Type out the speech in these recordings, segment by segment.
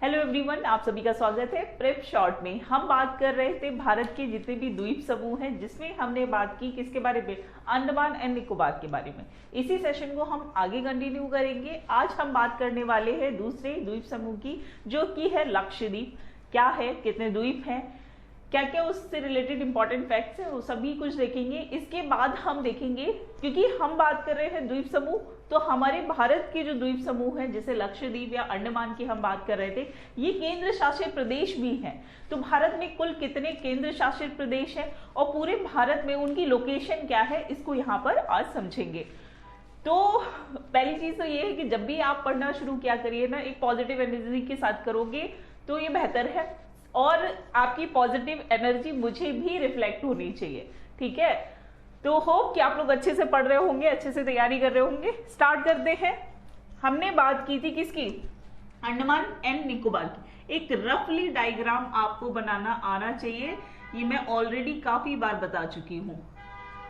Hello everyone, आप सभी का स्वागत है प्रेप शॉर्ट में। हम बात कर रहे थे भारत के जितने भी द्वीप समूह हैं, जिसमें हमने बात की किसके बारे में, अंडमान एंड निकोबार के बारे में। इसी सेशन को हम आगे कंटिन्यू करेंगे। आज हम बात करने वाले हैं दूसरे द्वीप समूह की, जो कि है लक्षद्वीप। क्या है, कितने द्वीप हैं, क्या क्या उससे रिलेटेड इंपॉर्टेंट फैक्ट्स हैं, वो सभी कुछ देखेंगे। इसके बाद हम देखेंगे, क्योंकि हम बात कर रहे हैं द्वीप समूह, तो हमारे भारत के जो द्वीप समूह हैं, जैसे लक्षद्वीप या अंडमान की हम बात कर रहे थे, ये केंद्र शासित प्रदेश भी हैं। तो भारत में कुल कितने केंद्र शासित प्रदेश हैं और पूरे भारत में उनकी लोकेशन क्या है, इसको यहाँ पर आज समझेंगे। तो पहली चीज तो ये है कि जब भी आप पढ़ना शुरू किया करिए ना, एक पॉजिटिव एनर्जी के साथ करोगे तो ये बेहतर है, और आपकी पॉजिटिव एनर्जी मुझे भी रिफ्लेक्ट होनी चाहिए, ठीक है। तो होप कि आप लोग अच्छे से पढ़ रहे होंगे, अच्छे से तैयारी कर रहे होंगे। स्टार्ट करते हैं। हमने बात की थी किसकी, अंडमान एंड निकोबार की। एक रफली डायग्राम आपको बनाना आना चाहिए, ये मैं ऑलरेडी काफी बार बता चुकी हूं।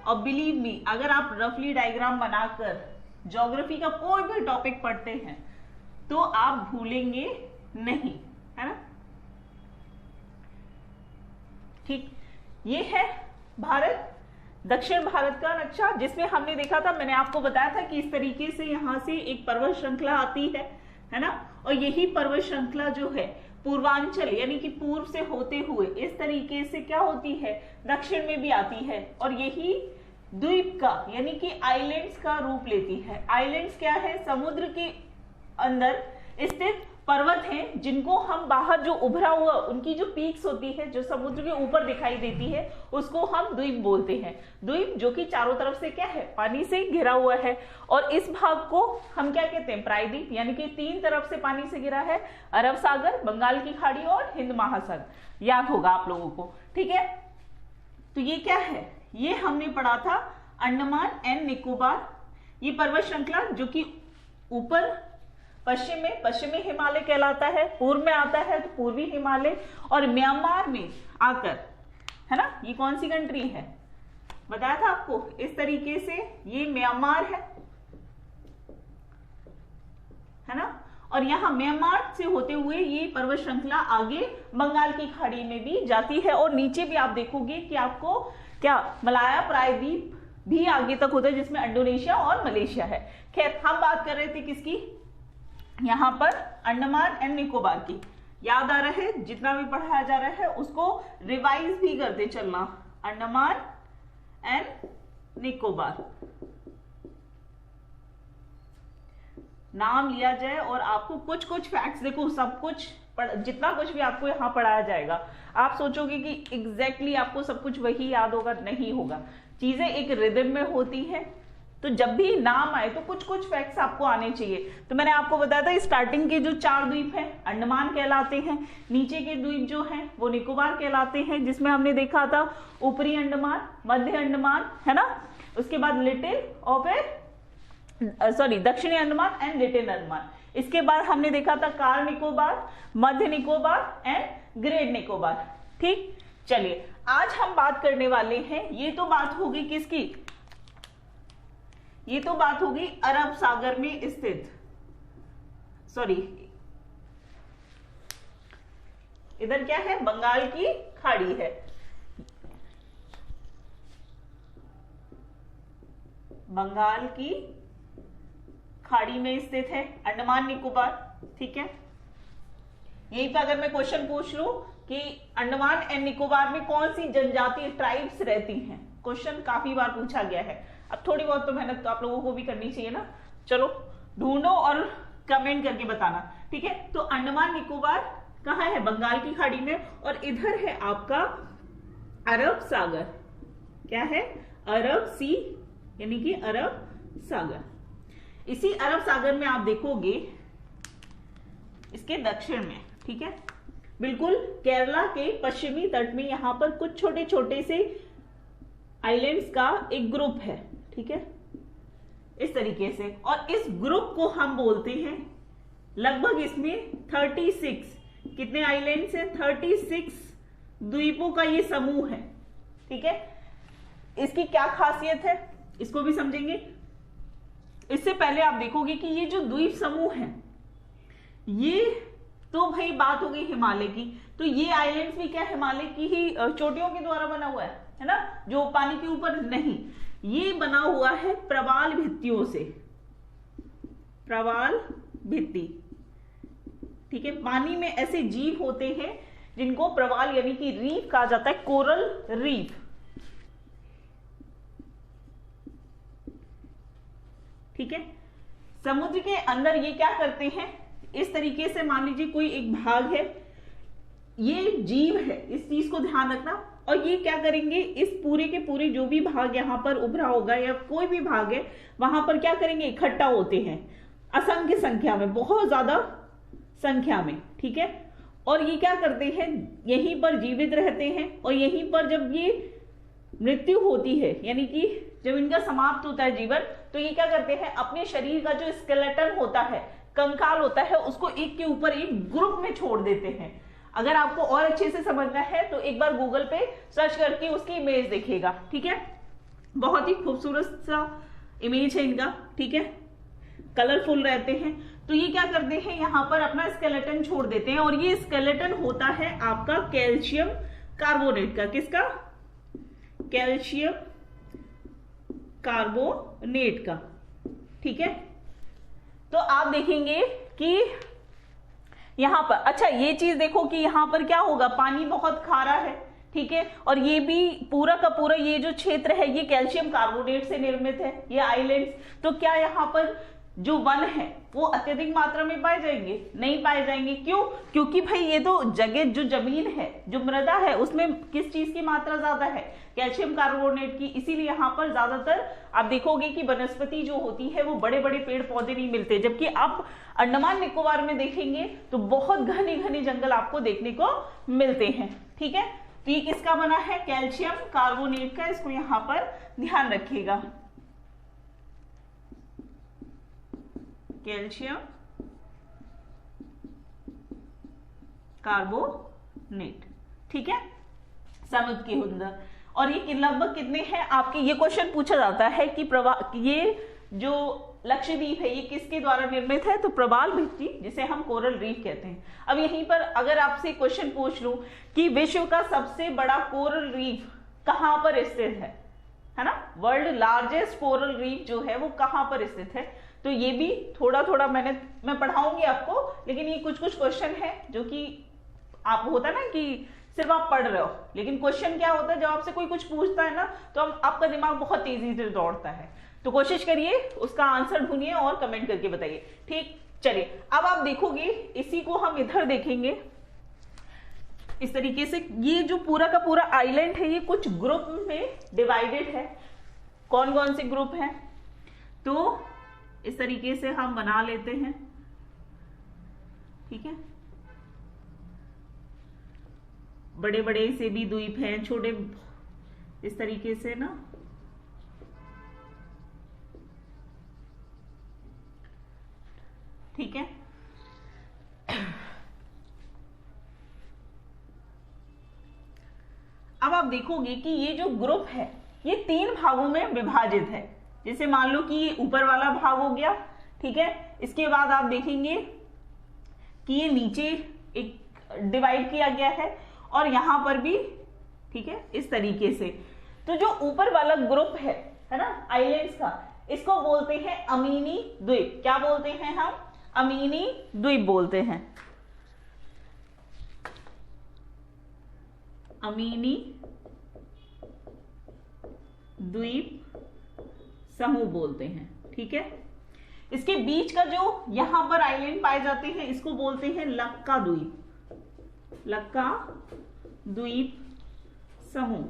और बिलीव मी, अगर आप रफली डायग्राम बनाकर ज्योग्राफी का कोई भी टॉपिक पढ़ते हैं तो आप भूलेंगे नहीं, है ना। ठीक, ये है भारत, दक्षिण भारत का नक्शा, जिसमें हमने देखा था, मैंने आपको बताया था कि इस तरीके से यहां से एक पर्वत श्रृंखला आती है ना। और यही पर्वत श्रृंखला जो है पूर्वांचल यानी कि पूर्व से होते हुए इस तरीके से क्या होती है, दक्षिण में भी आती है, और यही द्वीप का यानी कि आइलैंड्स का रूप लेती है। आइलैंड्स क्या है, समुद्र के अंदर स्थित पर्वत हैं, जिनको हम बाहर जो उभरा हुआ उनकी जो पीक्स होती है, जो समुद्र के ऊपर दिखाई देती है, उसको हम द्वीप बोलते हैं। द्वीप जो कि चारों तरफ से क्या है, पानी से घिरा हुआ है। और इस भाग को हम क्या कहते हैं, प्रायद्वीप, यानी कि तीन तरफ से पानी से घिरा है, अरब सागर, बंगाल की खाड़ी और हिंद महासागर। याद होगा आप लोगों को, ठीक है। तो ये क्या है, ये हमने पढ़ा था अंडमान एंड निकोबार। ये पर्वत श्रृंखला जो कि ऊपर पश्चिमी हिमालय कहलाता है, पूर्व में आता है तो पूर्वी हिमालय, और म्यांमार में आकर, है ना, ये कौन सी कंट्री है बताया था आपको, इस तरीके से ये म्यांमार है ना। और यहां म्यांमार से होते हुए ये पर्वत श्रृंखला आगे बंगाल की खाड़ी में भी जाती है, और नीचे भी आप देखोगे कि आपको क्या मलाया प्रायद्वीप भी आगे तक होता है, जिसमें इंडोनेशिया और मलेशिया है। खैर, हम बात कर रहे थे किसकी, यहां पर अंडमान एंड निकोबार की। याद आ रहा है, जितना भी पढ़ाया जा रहा है उसको रिवाइज भी करते चलना। अंडमान एंड निकोबार नाम लिया जाए और आपको कुछ कुछ फैक्ट्स, देखो सब कुछ जितना कुछ भी आपको यहाँ पढ़ाया जाएगा, आप सोचोगे कि एग्जैक्टली आपको सब कुछ वही याद होगा, नहीं होगा। चीजें एक रिदम में होती हैं, तो जब भी नाम आए तो कुछ कुछ फैक्ट्स आपको आने चाहिए। तो मैंने आपको बताया था, स्टार्टिंग के जो चार द्वीप हैं अंडमान कहलाते हैं, नीचे के द्वीप जो हैं वो निकोबार कहलाते हैं, जिसमें हमने देखा था ऊपरी अंडमान, मध्य अंडमान, है ना। उसके बाद लिटिल और फिर दक्षिणी अंडमान एंड लिटिल अंडमान। इसके बाद हमने देखा था car Nicobar, Madhya Nicobar and great Nicobar. ठीक, चलिए आज हम बात करने वाले हैं, ये तो बात होगी किसकी, ये तो बात होगी अरब सागर में स्थित, इधर क्या है, बंगाल की खाड़ी है। बंगाल की खाड़ी में स्थित है अंडमान निकोबार, ठीक है। यहीं पर अगर मैं क्वेश्चन पूछ लूं कि अंडमान एंड निकोबार में कौन सी जनजातीय ट्राइब्स रहती हैं, क्वेश्चन काफी बार पूछा गया है। अब थोड़ी बहुत तो मेहनत तो आप लोगों को भी करनी चाहिए ना। चलो ढूंढो और कमेंट करके बताना, ठीक है। तो अंडमान निकोबार कहाँ है, बंगाल की खाड़ी में, और इधर है आपका अरब सागर। क्या है, अरब सी यानी कि अरब सागर। इसी अरब सागर में आप देखोगे इसके दक्षिण में, ठीक है, बिल्कुल केरला के पश्चिमी तट में यहां पर कुछ छोटे छोटे से आइलैंड्स का एक ग्रुप है, ठीक है, इस तरीके से। और इस ग्रुप को हम बोलते हैं, लगभग इसमें 36 कितने आइलैंड्स हैं, 36 द्वीपों का ये समूह है, ठीक है। इसकी क्या खासियत है, इसको भी समझेंगे। इससे पहले आप देखोगे कि ये जो द्वीप समूह है, ये तो भाई बात हो गई हिमालय की, तो ये आइलैंड्स भी क्या हिमालय की ही चोटियों के द्वारा बना हुआ है ना, जो पानी के ऊपर नहीं, ये बना हुआ है प्रवाल भित्तियों से, प्रवाल भित्ति। ठीक है, पानी में ऐसे जीव होते हैं जिनको प्रवाल यानी कि रीफ कहा जाता है, कोरल रीफ। ठीक है, समुद्र के अंदर ये क्या करते हैं, इस तरीके से मान लीजिए कोई एक भाग है, ये जीव है, इस चीज को ध्यान रखना, और ये क्या करेंगे, इस पूरे के पूरे जो भी भाग यहां पर उभरा होगा या कोई भी भाग है वहां पर क्या करेंगे, इकट्ठा होते हैं असंख्य संख्या में, बहुत ज्यादा संख्या में। ठीक है, और ये क्या करते हैं, यहीं पर जीवित रहते हैं, और यहीं पर जब ये मृत्यु होती है यानी कि जब इनका समाप्त होता है जीवन, तो ये क्या करते हैं, अपने शरीर का जो स्केलेटन होता है, कंकाल होता है, उसको एक के ऊपर एक ग्रुप में छोड़ देते हैं। अगर आपको और अच्छे से समझना है तो एक बार गूगल पे सर्च करके उसकी इमेज देखिएगा। ठीक है, बहुत ही खूबसूरत सा इमेज है इनका। ठीक है, कलरफुल रहते हैं। तो ये क्या करते हैं, यहाँ पर अपना स्केलेटन छोड़ देते हैं, और ये स्केलेटन होता है आपका कैल्शियम कार्बोनेट का। किसका, कैल्शियम कार्बोनेट का। ठीक है, तो आप देखेंगे कि यहां पर, अच्छा ये चीज देखो कि यहां पर क्या होगा, पानी बहुत खारा है। ठीक है, और ये भी पूरा का पूरा ये जो क्षेत्र है ये कैल्शियम कार्बोनेट से निर्मित है, ये आइलैंड्स। तो क्या यहाँ पर जो वन है वो अत्यधिक मात्रा में पाए जाएंगे, नहीं पाए जाएंगे। क्यों, क्योंकि भाई ये तो जगह जो जमीन है, जो मृदा है, उसमें किस चीज की मात्रा ज्यादा है, कैल्शियम कार्बोनेट की। इसीलिए यहाँ पर ज्यादातर आप देखोगे कि वनस्पति जो होती है वो बड़े बड़े पेड़ पौधे नहीं मिलते, जबकि आप अंडमान निकोबार में देखेंगे तो बहुत घने घने जंगल आपको देखने को मिलते हैं। ठीक है, तो ये किसका बना है, कैल्शियम कार्बोनेट का, इसको यहाँ पर ध्यान रखिएगा, कैल्शियम कार्बोनेट। ठीक है, समुद्र के अंदर। और ये लगभग कितने हैं आपके, ये क्वेश्चन पूछा जाता है कि ये जो लक्षद्वीप है ये किसके द्वारा निर्मित है, तो प्रवाल भित्ति, जिसे हम कोरल रीफ कहते हैं। अब यहीं पर अगर आपसे क्वेश्चन पूछ लूं कि विश्व का सबसे बड़ा कोरल रीफ कहां पर स्थित है ना, वर्ल्ड लार्जेस्ट कोरल रीफ जो है वो कहां पर स्थित है, तो ये भी थोड़ा थोड़ा मैं पढ़ाऊंगी आपको, लेकिन ये कुछ कुछ क्वेश्चन है जो कि आप होता ना कि सिर्फ आप पढ़ रहे हो, लेकिन क्वेश्चन क्या होता है, जब आपसे कोई कुछ पूछता है ना तो आपका दिमाग बहुत तेजी से दौड़ता है। तो कोशिश करिए उसका आंसर ढूंढिए और कमेंट करके बताइए। ठीक, चलिए अब आप देखोगे, इसी को हम इधर देखेंगे इस तरीके से। ये जो पूरा का पूरा आइलैंड है ये कुछ ग्रुप में डिवाइडेड है। कौन कौन से ग्रुप हैं, तो इस तरीके से हम बना लेते हैं। ठीक है, बड़े बड़े से भी द्वीप हैं, छोटे इस तरीके से ना। ठीक है, अब आप देखोगे कि ये जो ग्रुप है ये 3 भागों में विभाजित है। जैसे मान लो कि ये ऊपर वाला भाग हो गया। ठीक है, इसके बाद आप देखेंगे कि ये नीचे एक डिवाइड किया गया है, और यहां पर भी। ठीक है, इस तरीके से। तो जो ऊपर वाला ग्रुप है ना आइलैंड्स का, इसको बोलते हैं अमीनी द्वीप। क्या बोलते हैं हम, अमीनी द्वीप बोलते हैं, अमीनी द्वीप समूह बोलते हैं। ठीक है, इसके बीच का जो यहां पर आइलैंड पाए जाते हैं इसको बोलते हैं लक्का द्वीप, लक्का द्वीप समूह।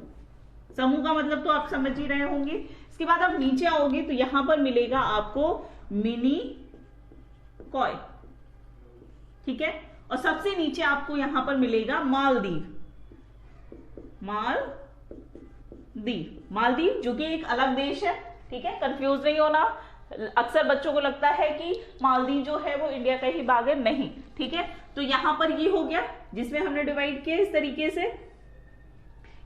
समूह का मतलब तो आप समझ ही रहे होंगे। इसके बाद आप नीचे आओगे तो यहां पर मिलेगा आपको मिनी कॉय। ठीक है, और सबसे नीचे आपको यहां पर मिलेगा मालदीव, मालदीव जो कि एक अलग देश है। ठीक है, कंफ्यूज नहीं होना। अक्सर बच्चों को लगता है कि मालदीव जो है वो इंडिया का ही भाग है, नहीं। ठीक है, तो यहां पर ये हो गया जिसमें हमने डिवाइड किया इस तरीके से,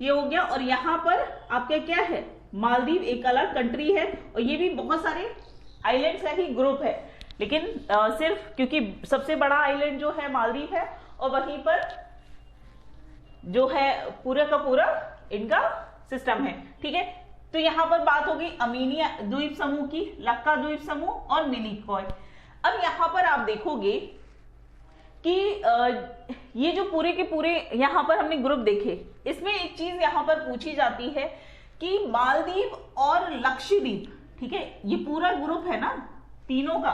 ये हो गया। और यहां पर आपका क्या है, मालदीव एक अलग कंट्री है, और ये भी बहुत सारे आइलैंड्स का ही ग्रुप है। लेकिन सिर्फ क्योंकि सबसे बड़ा आइलैंड जो है मालदीव है और वहीं पर जो है पूरा का पूरा इनका सिस्टम है। ठीक है, तो यहां पर बात होगी अमीनिया द्वीप समूह की, लक्का द्वीप समूह और मिनिकॉय। अब यहां पर आप देखोगे कि ये जो पूरे के पूरे यहां पर हमने ग्रुप देखे, इसमें एक चीज यहां पर पूछी जाती है कि मालदीव और लक्षद्वीप, ठीक है, ये पूरा ग्रुप है ना तीनों का,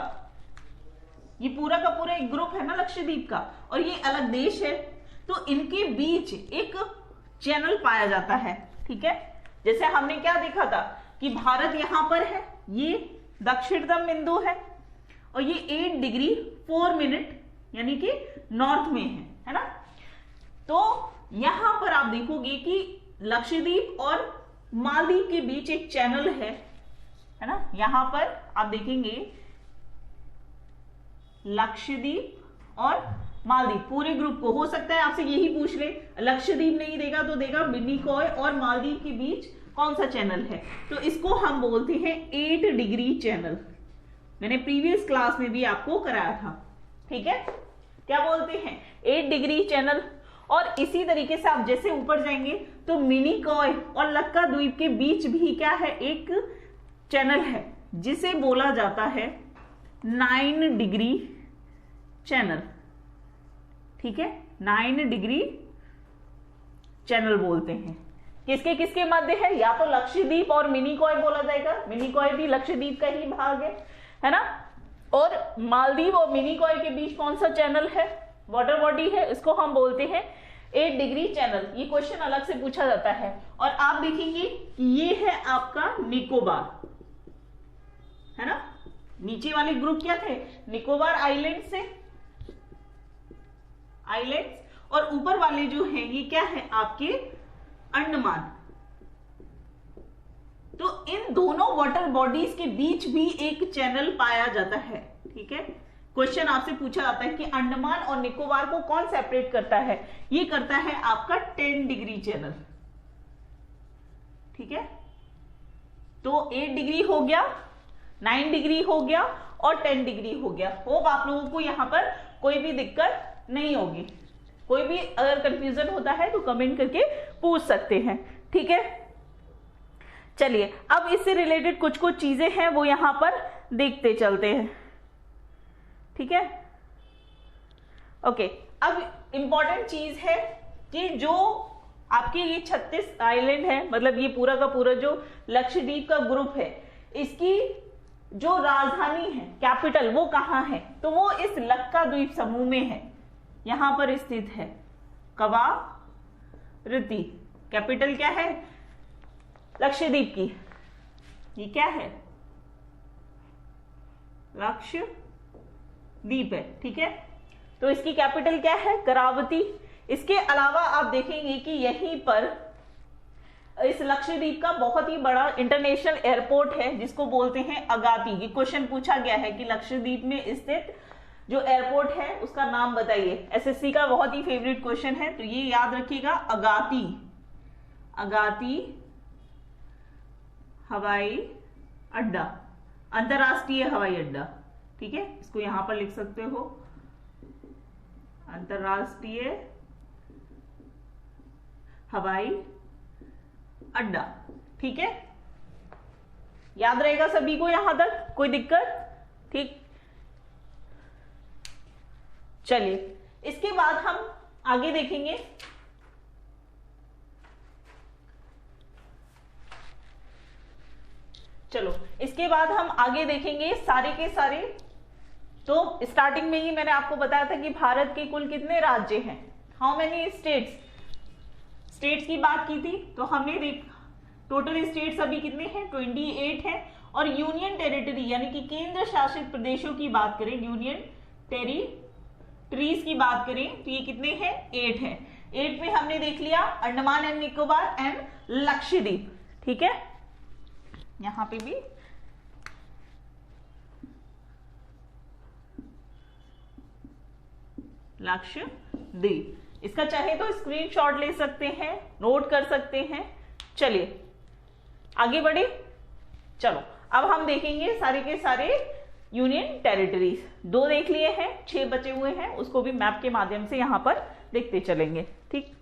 ये पूरा का पूरा एक ग्रुप है ना लक्षद्वीप का, और ये अलग देश है, तो इनके बीच एक चैनल पाया जाता है। ठीक है, जैसे हमने क्या देखा था कि भारत यहां पर है, ये दक्षिणतम बिंदु है और ये 8 डिग्री 4 मिनट यानी कि नॉर्थ में है ना। तो यहां पर आप देखोगे कि लक्षद्वीप और मालदीव के बीच एक चैनल है ना। यहां पर आप देखेंगे लक्षद्वीप और मालदीव पूरे ग्रुप को, हो सकता है आपसे यही पूछ ले, लक्षद्वीप नहीं देगा तो देगा मिनिकॉय और मालदीव के बीच कौन सा चैनल है, तो इसको हम बोलते हैं 8 डिग्री चैनल। मैंने प्रीवियस क्लास में भी आपको कराया था। ठीक है, क्या बोलते हैं 8 डिग्री चैनल। और इसी तरीके से आप जैसे ऊपर जाएंगे तो मिनिकॉय और लक्का द्वीप के बीच भी क्या है, एक चैनल है जिसे बोला जाता है 9 डिग्री चैनल। ठीक है, 9 डिग्री चैनल बोलते हैं। किसके किसके मध्य है, या तो लक्षद्वीप और मिनिकॉय बोला जाएगा, मिनिकॉय भी लक्षद्वीप का ही भाग है ना। और मालदीव और मिनिकॉय के बीच कौन सा चैनल है, वाटर बॉडी है, इसको हम बोलते हैं 8 डिग्री चैनल। ये क्वेश्चन अलग से पूछा जाता है। और आप देखेंगे कि ये है आपका निकोबार, है ना। नीचे वाले ग्रुप क्या थे, निकोबार आइलैंड से आइलैंड्स, और ऊपर वाले जो हैं ये क्या है आपके अंडमान। तो इन दोनों वाटर बॉडीज के बीच भी एक चैनल पाया जाता है। ठीक है, क्वेश्चन आपसे पूछा जाता है कि अंडमान और निकोबार को कौन सेपरेट करता है, ये करता है आपका 10 डिग्री चैनल। ठीक है, तो 8 डिग्री हो गया, 9 डिग्री हो गया और 10 डिग्री हो गया। होप आप लोगों को यहां पर कोई भी दिक्कत नहीं होगी। कोई भी अगर कंफ्यूजन होता है तो कमेंट करके पूछ सकते हैं। ठीक है, चलिए अब इससे रिलेटेड कुछ कुछ चीजें हैं वो यहां पर देखते चलते हैं। ठीक है, ओके। अब इंपॉर्टेंट चीज है कि जो आपके ये 36 आइलैंड है, मतलब ये पूरा का पूरा जो लक्षद्वीप का ग्रुप है, इसकी जो राजधानी है, कैपिटल, वो कहां है, तो वो इस लक्का द्वीप समूह में है, यहां पर स्थित है कवारत्ती। कैपिटल क्या है लक्षद्वीप की, ये क्या है लक्षद्वीप है। ठीक है, तो इसकी कैपिटल क्या है करावती। इसके अलावा आप देखेंगे कि यहीं पर इस लक्षद्वीप का बहुत ही बड़ा इंटरनेशनल एयरपोर्ट है जिसको बोलते हैं अगाती। ये क्वेश्चन पूछा गया है कि लक्षद्वीप में स्थित जो एयरपोर्ट है उसका नाम बताइए। एसएससी का बहुत ही फेवरेट क्वेश्चन है, तो ये याद रखिएगा, अगाती, अगाती हवाई अड्डा, अंतरराष्ट्रीय हवाई अड्डा। ठीक है, इसको यहां पर लिख सकते हो, अंतरराष्ट्रीय हवाई अड्डा। ठीक है, याद रहेगा सभी को यहां तक, कोई दिक्कत? ठीक, चलिए इसके बाद हम आगे देखेंगे। चलो इसके बाद हम आगे देखेंगे सारे के सारे। तो स्टार्टिंग में ही मैंने आपको बताया था कि भारत के कुल कितने राज्य हैं, हाउ मेनी स्टेट्स, स्टेट्स की बात की थी। तो हमने टोटल स्टेट्स अभी कितने हैं, 28 हैं। और यूनियन टेरिटरी यानी कि केंद्र शासित प्रदेशों की बात करें, यूनियन टेरिटरीज की बात करें, तो ये कितने हैं, 8 हैं। 8 में हमने देख लिया अंडमान एंड निकोबार एंड लक्षद्वीप। ठीक है, यहां पे भी लक्षद्वीप, इसका चाहे तो स्क्रीनशॉट ले सकते हैं, नोट कर सकते हैं। चलिए आगे बढ़े। चलो अब हम देखेंगे सारे के सारे यूनियन टेरिटरीज 2 देख लिए हैं, 6 बचे हुए हैं, उसको भी मैप के माध्यम से यहाँ पर देखते चलेंगे। ठीक।